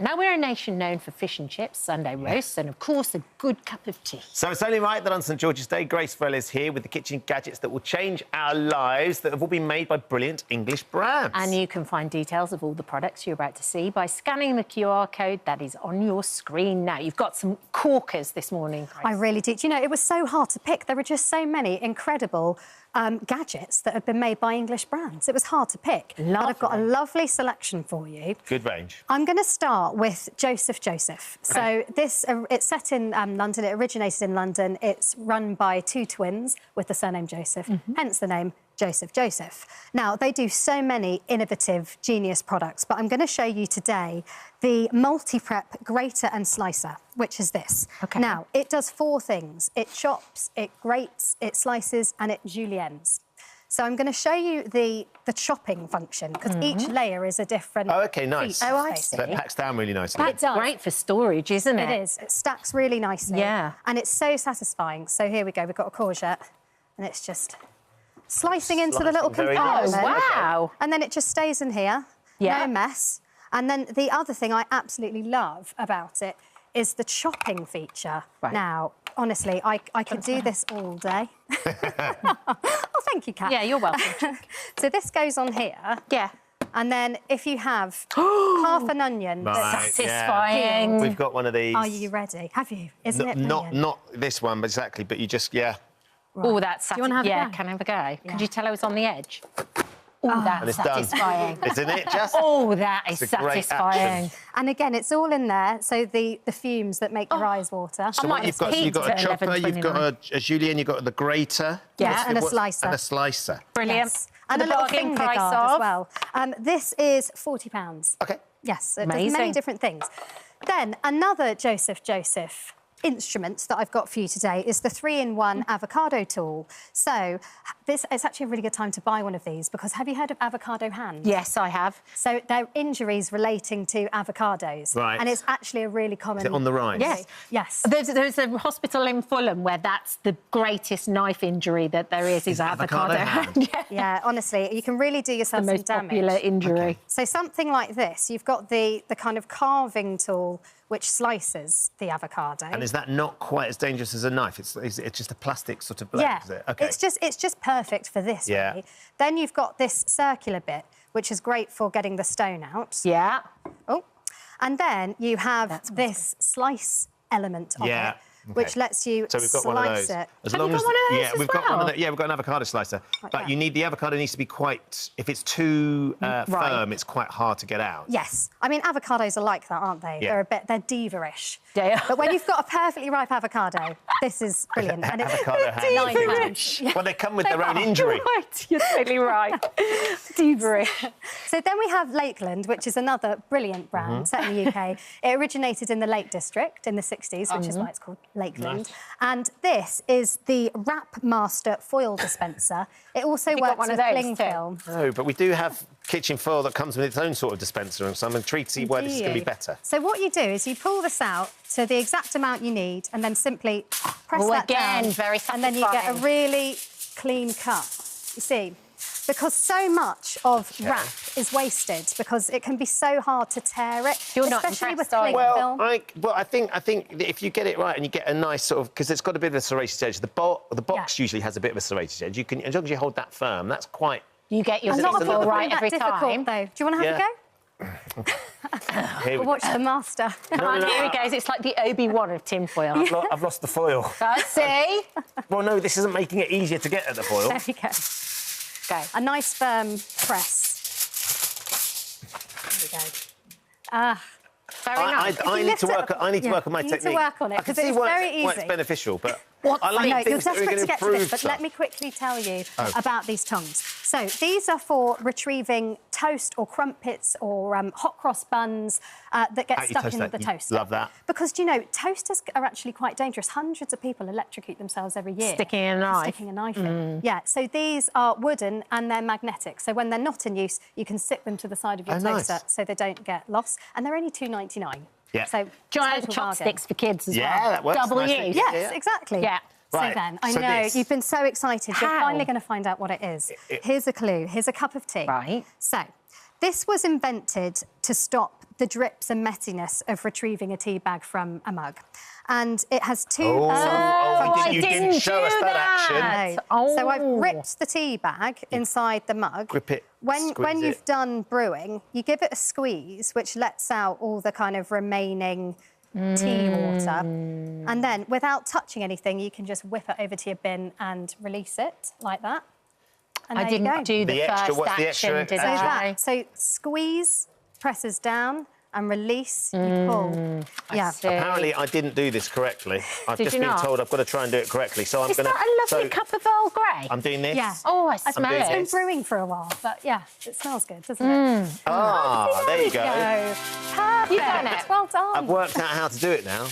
Now we're a nation known for fish and chips, Sunday roasts, and of course a good cup of tea. So it's only right that on St George's Day, Grace Farrell is here with the kitchen gadgets that will change our lives, that have all been made by brilliant English brands. And you can find details of all the products you're about to see by scanning the QR code that is on your screen now. You've got some corkers this morning, Grace. I really did. You know, it was so hard to pick. There were just so many incredible gadgets that have been made by English brands. It was hard to pick. Lovely. But I've got a lovely selection for you. Good range. I'm going to start with Joseph. So this, it's set in London. It originated in London. It's run by two twins with the surname Joseph, hence the name Joseph. Now, they do so many innovative, genius products, but I'm going to show you today the multi-prep grater and slicer, which is this. Okay. Now, it does four things. It chops, it grates, it slices, and it juliennes. So I'm going to show you the chopping function, because each layer is a different... Oh, OK, nice. feature, Oh, I see. So it packs down really nicely. That's great for storage, isn't it? It is. It stacks really nicely. Yeah. And it's so satisfying. So here we go. We've got a courgette, and it's just slicing into the little very compartment. nice. Oh, wow. And then it just stays in here. Yeah. No mess. And then the other thing I absolutely love about it is the chopping feature. Right. Now, honestly, I could do this all day. Oh, thank you, Kat. Yeah, you're welcome. So this goes on here. Yeah. And then if you have half an onion... Right. Satisfying. We've got one of these. Are you ready? Have you? Isn't it brilliant? Not this one, but exactly. But you just, Right. Oh, that's Do you wanna have a yeah, go? can I have a go? Yeah. Could you tell I was on the edge? Oh, And that's it's done. satisfying. Isn't it, just? Oh, that is It's a great satisfying. action. And again, it's all in there, so the fumes that make your eyes water. So I what might you've have got, you've got a peaked at chopper, you've got 11.29. a julienne, you've got the grater. Yeah, and a What's- slicer. And a slicer. Brilliant. Yes. And The a little bargain finger price guard of? as well. This is £40. OK. Yes, it does Amazing. many different things. Then another Joseph instrument that I've got for you today is the 3-in-1 avocado tool. So it's actually a really good time to buy one of these, because have you heard of avocado hand? Yes, I have. So they're injuries relating to avocados. Right. And it's actually a really common... Is it on the rise? Yes. Yes. There's a hospital in Fulham where that's the greatest knife injury that there is avocado hand. Yeah. Yeah, honestly, you can really do yourself The some most damage. popular injury. Okay. So something like this, you've got the kind of carving tool which slices the avocado. And is that not quite as dangerous as a knife? It's just a plastic sort of blade, yeah, is it? OK. it's just perfect for this. Yeah. Really. Then you've got this circular bit, which is great for getting the stone out. Yeah. Oh, and then you have this slice element of Yeah. it, which lets you So we've got slice one of those. it. As Have long you got as one of those yeah, as we've got one of well? the, yeah, we've got an avocado slicer. Like But that. you need the avocado needs to be quite. If it's too firm, it's quite hard to get out. Yes, I mean avocados are like that, aren't they? Yeah. They're diva-ish. Yeah. But when you've got a perfectly ripe avocado, this is brilliant. And it's Avocado hand. £9. Well, they come with their own injury. Right, you're totally right. Deebery. So then we have Lakeland, which is another brilliant brand set in the UK. It originated in the Lake District in the 60s, which is why it's called Lakeland. Nice. And this is the Wrap Master foil dispenser. It also you got works one with of those cling too? film. No, but we do have kitchen foil that comes with its own sort of dispenser, and so I'm intrigued to see why this is going to be better. So what you do is you pull this out to the exact amount you need, and then simply press Oh, that again, down. very And then you get a satisfying. really clean cut. You see? Because so much of wrap is wasted, because it can be so hard to tear it, You're not especially with impressed, are cling you? film. I think that if you get it right and you get a nice sort of, because it's got a bit of a serrated edge. The box usually has a bit of a serrated edge. You can, as long as you hold that firm, that's quite. You get your A lot of foil people right find that every difficult, time. though. Do you want to have a go? Here we Watch the master. Come on, here he goes. It's like the Obi-Wan of tinfoil. I've lost the foil. See? Well, no, this isn't making it easier to get at the foil. There you go. Go. A nice firm press. There we go. Very nice. I need to work. I need to Yeah, work on my you need to technique. work on it, I can 'cause see it's why very why it's easy. beneficial, but What? I I like know, you're things that are desperate going to to get to improve this, but stuff. let me quickly tell you Oh. about these tongs. So these are for retrieving toast or crumpets or hot cross buns that get How you stuck toast in that? the You toaster. love that. Because, do you know, toasters are actually quite dangerous. Hundreds of people electrocute themselves every year. Sticking a for knife. Sticking a knife in. Yeah, so these are wooden and they're magnetic. So when they're not in use, you can sit them to the side of your Oh, nice. toaster so they don't get lost. And they're only £2.99. Yeah. So Giant total chopsticks bargain. for kids as well. Yeah, that works Double nicely. use. Yes, exactly. Yeah. So Right, then, I so know this- you've been so excited. You're How? finally going to find out what it is. Here's a clue. Here's a cup of tea. Right. So, this was invented to stop the drips and messiness of retrieving a tea bag from a mug. And it has two... you didn't show us that action. No. So I've ripped the tea bag inside the mug. Grip it, When you've done brewing, you give it a squeeze, which lets out all the kind of remaining tea water. And then, without touching anything, you can just whip it over to your bin and release it like that. And I didn't do the first action, did I? So squeeze, presses down, and release, you pull. Yeah. Apparently, I didn't do this correctly. I've just been told I've got to try and do it correctly, so I'm going to... Is that a lovely cup of Earl Grey? I'm doing this. Yeah. Oh, I smell it. It's been brewing for a while, but yeah, it smells good, doesn't it? There you go. Perfect. You've done it. Well done. I've worked out how to do it now.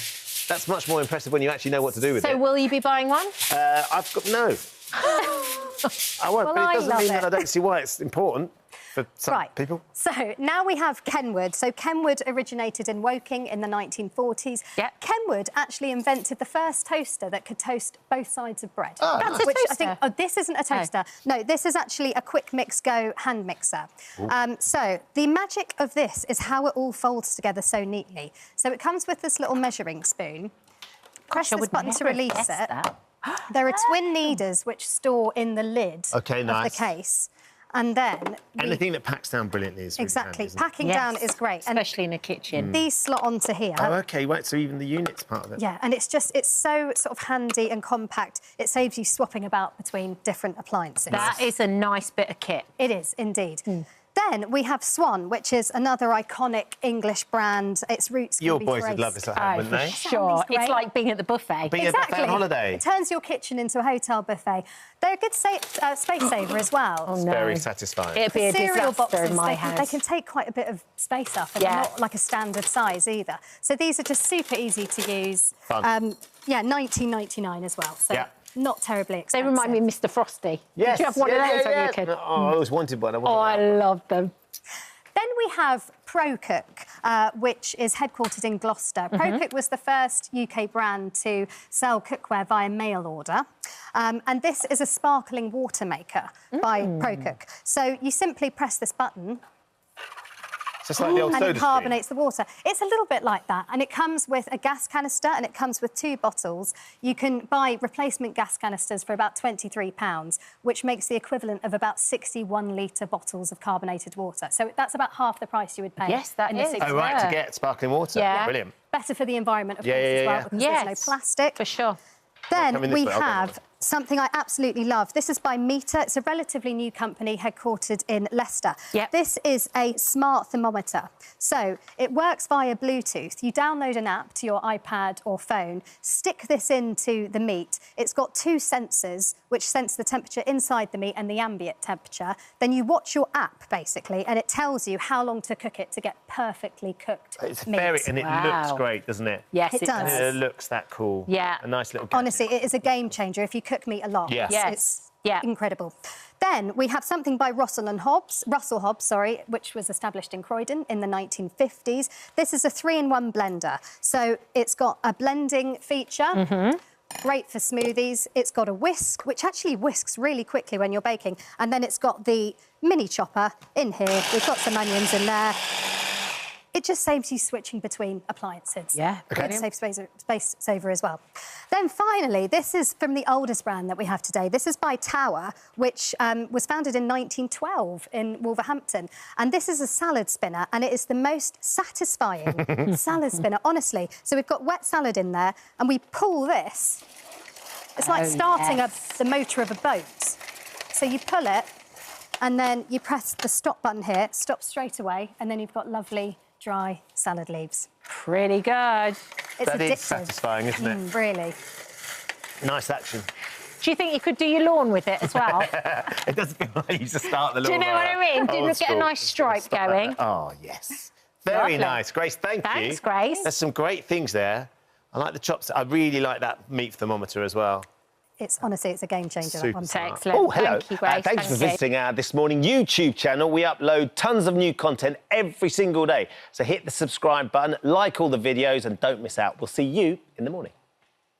That's much more impressive when you actually know what to do with it. So will you be buying one? I've got... No. I won't, but it doesn't mean that I don't see why it's important for some people. So now we have Kenwood. So Kenwood originated in Woking in the 1940s. Yep. Kenwood actually invented the first toaster that could toast both sides of bread. Oh, that's a which toaster. I think, oh, this isn't a toaster. No, this is actually a quick mix go hand mixer. So the magic of this is how it all folds together so neatly. So it comes with this little measuring spoon. Press this button to release it. There are twin kneaders which store in the lid of the case. And then... Anything that packs down brilliantly is really handy, isn't it? Packing down is great. Especially in a kitchen. These slot onto here. Oh, OK, right, so even the unit's part of it. Yeah, and it's so sort of handy and compact, it saves you swapping about between different appliances. That is a nice bit of kit. It is, indeed. Then we have Swan, which is another iconic English brand. Its roots can Your be boys would traced. love this at home, wouldn't they? Sure. It's like being at the buffet. Being at a buffet on holiday. It turns your kitchen into a hotel buffet. They're a good space saver as well. Oh, It's no. very satisfying. It'd be a Cereal disaster boxes, in my house. they can take quite a bit of space up, and they're not like a standard size either. So these are just super easy to use. Fun. Yeah, £19.99 as well. So not terribly expensive. They remind me of Mr. Frosty. Yes. Did you have one of those when you were a kid? Oh, I always wanted one. I love them. Then we have ProCook, which is headquartered in Gloucester. ProCook was the first UK brand to sell cookware via mail order. And this is a sparkling water maker by ProCook. So you simply press this button. Just like the old and soda it carbonates the water. It's a little bit like that, and it comes with a gas canister, and it comes with 2 bottles. You can buy replacement gas canisters for about £23, which makes the equivalent of about 61-litre bottles of carbonated water. So that's about half the price you would pay. Yes, that is. Oh, right, to get sparkling water. Yeah. Brilliant. Better for the environment, of course, as well, because there's no plastic. For sure. Then we have something I absolutely love. This is by Meter. It's a relatively new company headquartered in Leicester. This is a smart thermometer. So it works via Bluetooth. You download an app to your iPad or phone, stick this into the meat. It's got 2 sensors which sense the temperature inside the meat and the ambient temperature. Then you watch your app, basically, and it tells you how long to cook it to get perfectly cooked It's meat. very... And it looks great, doesn't it? Yes, it does. It looks that cool. Yeah. A nice little gadget. Honestly, it is a game changer if you cook meat a lot. Yes. It's incredible. Then we have something by Russell Hobbs, which was established in Croydon in the 1950s. This is a 3-in-1 blender. So it's got a blending feature. Great for smoothies. It's got a whisk, which actually whisks really quickly when you're baking. And then it's got the mini chopper in here. We've got some onions in there. It just saves you switching between appliances. Yeah. Good space saver as well. Then finally, this is from the oldest brand that we have today. This is by Tower, which was founded in 1912 in Wolverhampton. And this is a salad spinner, and it is the most satisfying salad spinner, honestly. So we've got wet salad in there, and we pull this. It's like starting the motor of a boat. So you pull it, and then you press the stop button here, it stops straight away, and then you've got lovely dry salad leaves. Pretty good. It's that addictive. is satisfying, isn't it? Really. Nice action. Do you think you could do your lawn with it as well? It doesn't feel like you used to start the lawn. Do you know what I mean? Didn't it get a nice stripe going? Oh, yes. Very nice. Grace, thank you. Thanks, Grace. There's some great things there. I like the chops. I really like that meat thermometer as well. Honestly, it's a game changer, that one. Excellent. Oh, hello. Thank you, Grace. Thanks for visiting our This Morning YouTube channel. We upload tons of new content every single day. So hit the subscribe button, like all the videos, and don't miss out. We'll see you in the morning.